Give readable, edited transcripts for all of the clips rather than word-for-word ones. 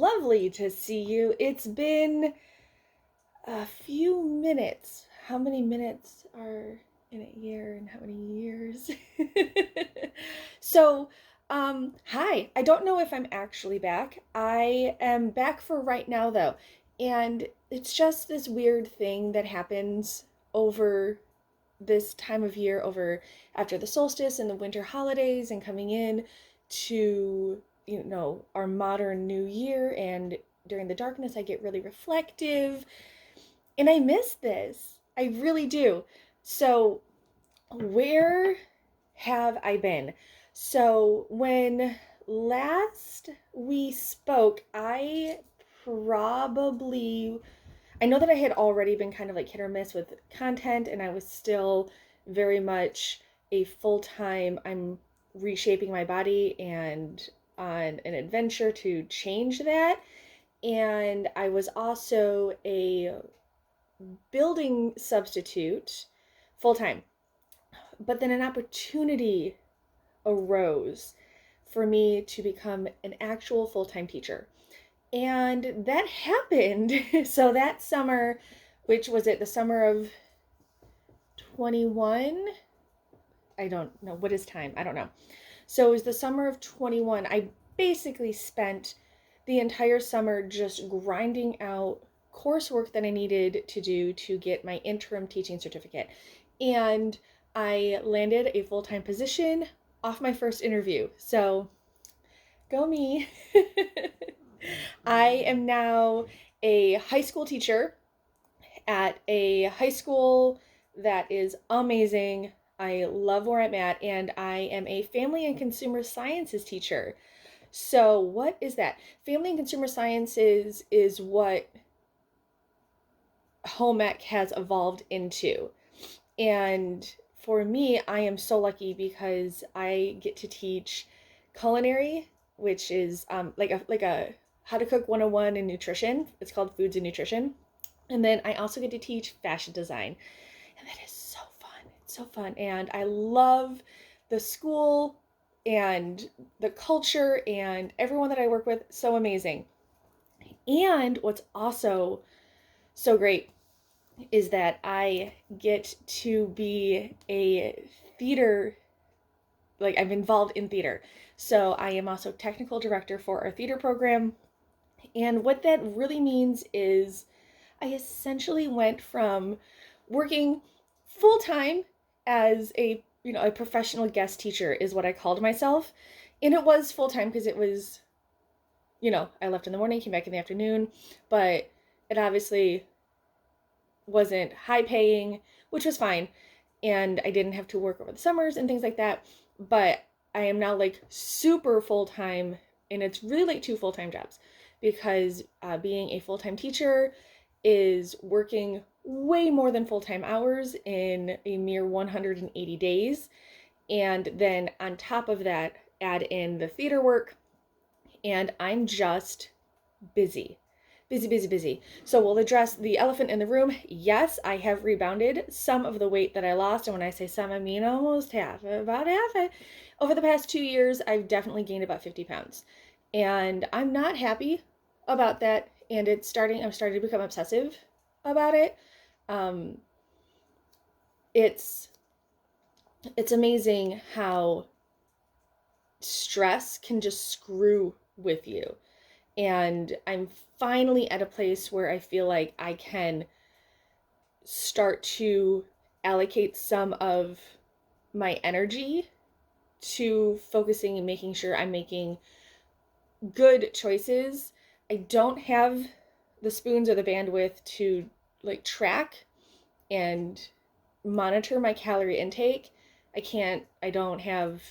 lovely to see you. It's been a few minutes. How many minutes are in a year and how many years? So, hi. I don't know if I'm actually back. I am back for right now though. And it's just this weird thing that happens over this time of year, over after the solstice and the winter holidays and coming in to our modern new year. And during the darkness I get really reflective, and I miss this. I really do. So where have I been? So when last we spoke, probably I know that I had already been kind of like hit or miss with content, and I was still very much a full-time, I'm reshaping my body and on an adventure to change that. And I was also a building substitute full-time. But then an opportunity arose for me to become an actual full-time teacher. And that happened. So that summer, which was it, the summer of 21? I don't know. What is time? I don't know. So it was the summer of 21. I basically spent the entire summer just grinding out coursework that I needed to do to get my interim teaching certificate. And I landed a full-time position off my first interview. So go me. I am now a high school teacher at a high school that is amazing. I love where I'm at, and I am a family and consumer sciences teacher. So, what is that? Family and consumer sciences is what home ec has evolved into. And for me, I am so lucky because I get to teach culinary, which is like a how to cook 101 in nutrition. It's called Foods and Nutrition. And then I also get to teach fashion design. And that is so fun. It's so fun. And I love the school and the culture and everyone that I work with. So amazing. And what's also so great is that I get to be a theater, like I'm involved in theater. So I am also technical director for our theater program. And what that really means is I essentially went from working full time as a professional guest teacher is what I called myself. And it was full time because it was, I left in the morning, came back in the afternoon, but it obviously wasn't high paying, which was fine. And I didn't have to work over the summers and things like that. But I am now like super full time, and it's really like two full time jobs because being a full time teacher is working way more than full time hours in a mere 180 days. And then on top of that, add in the theater work, and I'm just busy. Busy, busy, busy. So we'll address the elephant in the room. Yes, I have rebounded some of the weight that I lost. And when I say some, I mean almost half, about half. Over the past 2 years, I've definitely gained about 50 pounds. And I'm not happy about that. And I'm starting to become obsessive about it. Um, it's amazing how stress can just screw with you. And I'm finally at a place where I feel like I can start to allocate some of my energy to focusing and making sure I'm making good choices. I don't have the spoons or the bandwidth to like track and monitor my calorie intake. I don't have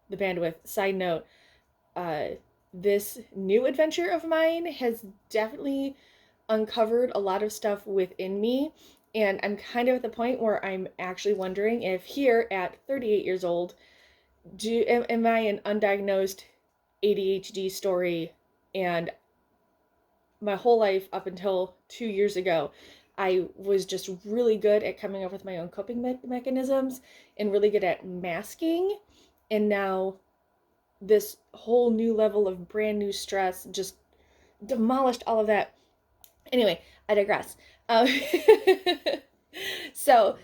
the bandwidth. Side note, this new adventure of mine has definitely uncovered a lot of stuff within me. And I'm kind of at the point where I'm actually wondering if here at 38 years old, am I an undiagnosed ADHD story? And my whole life up until 2 years ago, I was just really good at coming up with my own coping mechanisms and really good at masking. And now this whole new level of brand new stress just demolished all of that. Anyway, I digress. Um, so,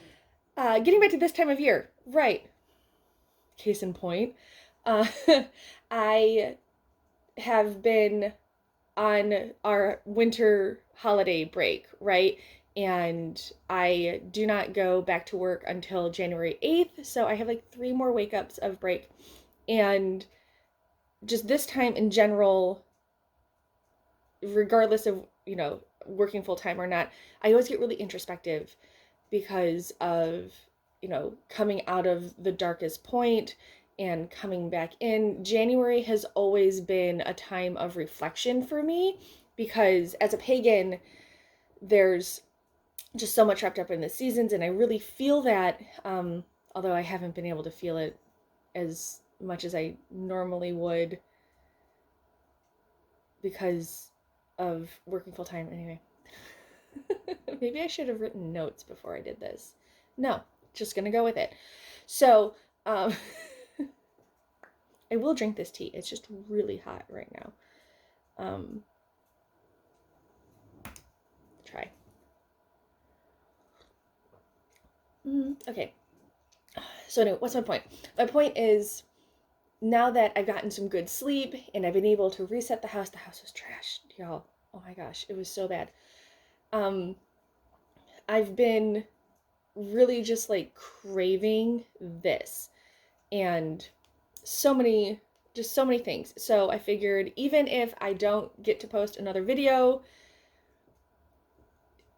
getting back to this time of year, right? Case in point, uh, I have been on our winter holiday break, right? And I do not go back to work until January 8th. So I have like 3 more wake ups of break. And just this time in general, regardless of, working full time or not, I always get really introspective because of, coming out of the darkest point and coming back in. January has always been a time of reflection for me because as a pagan, there's just so much wrapped up in the seasons, and I really feel that, although I haven't been able to feel it as much as I normally would because of working full time. Anyway, maybe I should have written notes before I did this. No, just gonna go with it. So, I will drink this tea. It's just really hot right now. Try. Okay. So anyway, what's my point? My point is, now that I've gotten some good sleep and I've been able to reset the house was trashed, y'all. Oh my gosh, it was so bad. I've been really just like craving this, and so many things. So I figured, even if I don't get to post another video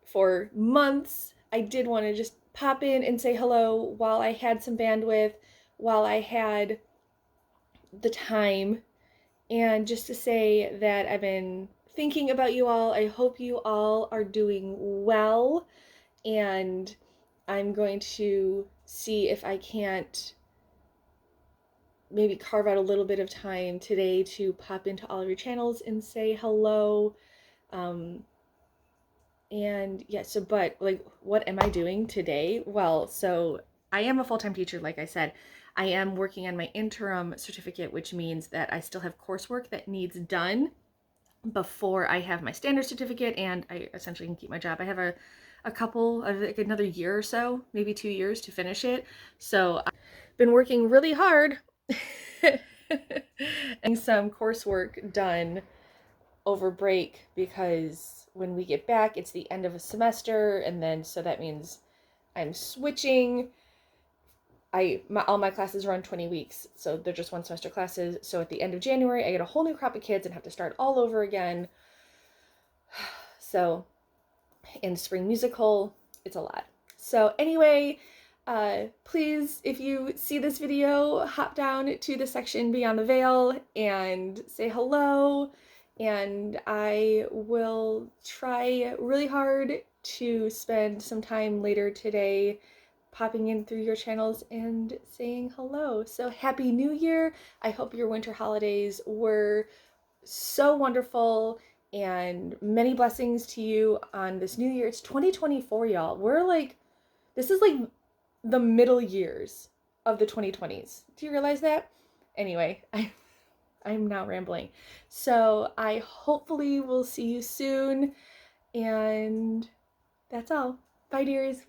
for months, I did want to just pop in and say hello while I had some bandwidth, while I had the time, and just to say that I've been thinking about you all. I hope you all are doing well, and I'm going to see if I can't maybe carve out a little bit of time today to pop into all of your channels and say hello. And yeah, so, but like, what am I doing today? Well, so I am a full-time teacher, like I said. I am working on my interim certificate, which means that I still have coursework that needs done before I have my standard certificate, and I essentially can keep my job. I have a couple of, like, another year or so, maybe 2 years to finish it. So I've been working really hard and some coursework done over break, because when we get back, it's the end of a semester, and then so that means I'm switching. All my classes run 20 weeks, so they're just 1 semester classes. So at the end of January, I get a whole new crop of kids and have to start all over again. So in spring musical, it's a lot. So anyway, please, if you see this video, hop down to the section Beyond the Veil and say hello. And I will try really hard to spend some time later today popping in through your channels and saying hello. So happy New Year. I hope your winter holidays were so wonderful, and many blessings to you on this new year. It's 2024, y'all. This is like the middle years of the 2020s. Do you realize that? Anyway, I'm now rambling. So I hopefully will see you soon, and that's all. Bye, dearies.